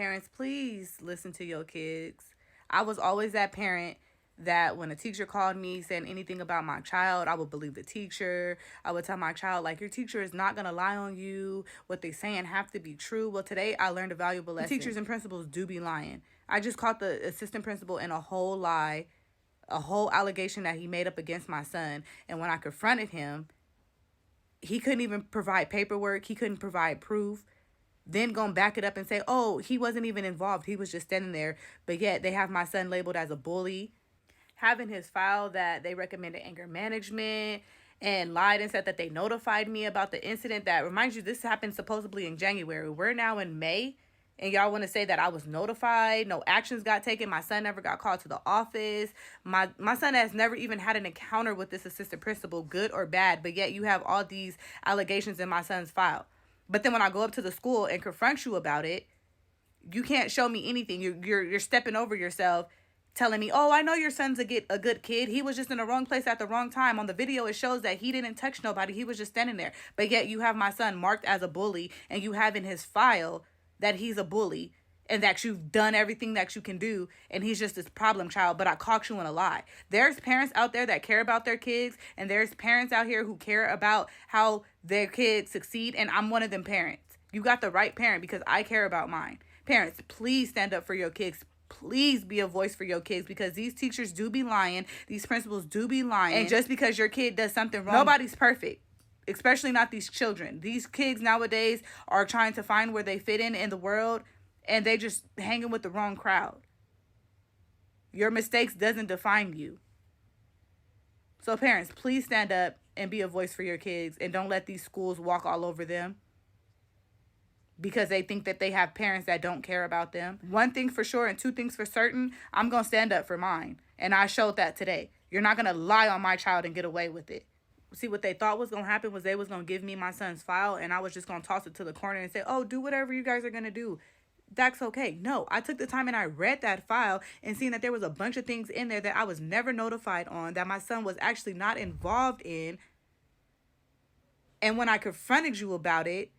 Parents, please listen to your kids. I was always that parent that when a teacher called me saying anything about my child, I would believe the teacher. I would tell my child, like, your teacher is not going to lie on you. What they saying have to be true. Well, today I learned a valuable lesson. Teachers and principals do be lying. I just caught the assistant principal in a whole lie, a whole allegation that he made up against my son. And when I confronted him, he couldn't even provide paperwork. He couldn't provide proof. Then gonna back it up and say, oh, he wasn't even involved. He was just standing there. But yet they have my son labeled as a bully, having his file that they recommended anger management, and lied and said that they notified me about the incident that, remind you, this happened supposedly in January. We're now in May, and y'all want to say that I was notified. No actions got taken. My son never got called to the office. My son has never even had an encounter with this assistant principal, good or bad, but yet you have all these allegations in my son's file. But then when I go up to the school and confront you about it, you can't show me anything. You're stepping over yourself, telling me, oh, I know your son's a good kid. He was just in the wrong place at the wrong time. On the video, it shows that he didn't touch nobody. He was just standing there. But yet you have my son marked as a bully, and you have in his file that he's a bully and that you've done everything that you can do, and he's just this problem child. But I caught you in a lie. There's parents out there that care about their kids, and there's parents out here who care about how their kids succeed, and I'm one of them parents. You got the right parent because I care about mine. Parents, please stand up for your kids. Please be a voice for your kids, because these teachers do be lying. These principals do be lying. And just because your kid does something wrong, nobody's perfect, especially not these children. These kids nowadays are trying to find where they fit in the world, and they just hanging with the wrong crowd. Your mistakes doesn't define you. So parents, please stand up and be a voice for your kids, and don't let these schools walk all over them because they think that they have parents that don't care about them. One thing for sure and two things for certain, I'm going to stand up for mine. And I showed that today. You're not going to lie on my child and get away with it. See, what they thought was going to happen was they was going to give me my son's file, and I was just going to toss it to the corner and say, oh, do whatever you guys are going to do. That's okay. No, I took the time and I read that file and seen that there was a bunch of things in there that I was never notified on, that my son was actually not involved in. And when I confronted you about it,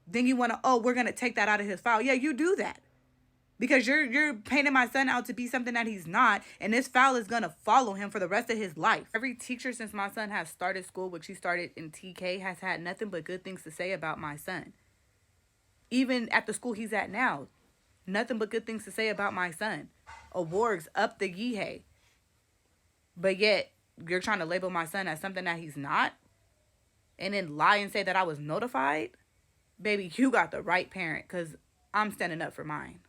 then you want to, oh, we're going to take that out of his file. Yeah, you do that. Because you're painting my son out to be something that he's not. And this file is going to follow him for the rest of his life. Every teacher since my son has started school, which he started in TK, has had nothing but good things to say about my son. Even at the school he's at now, nothing but good things to say about my son. Awards up the yee-hay. But yet, you're trying to label my son as something that he's not? And then lie and say that I was notified? Baby, you got the right parent, because I'm standing up for mine.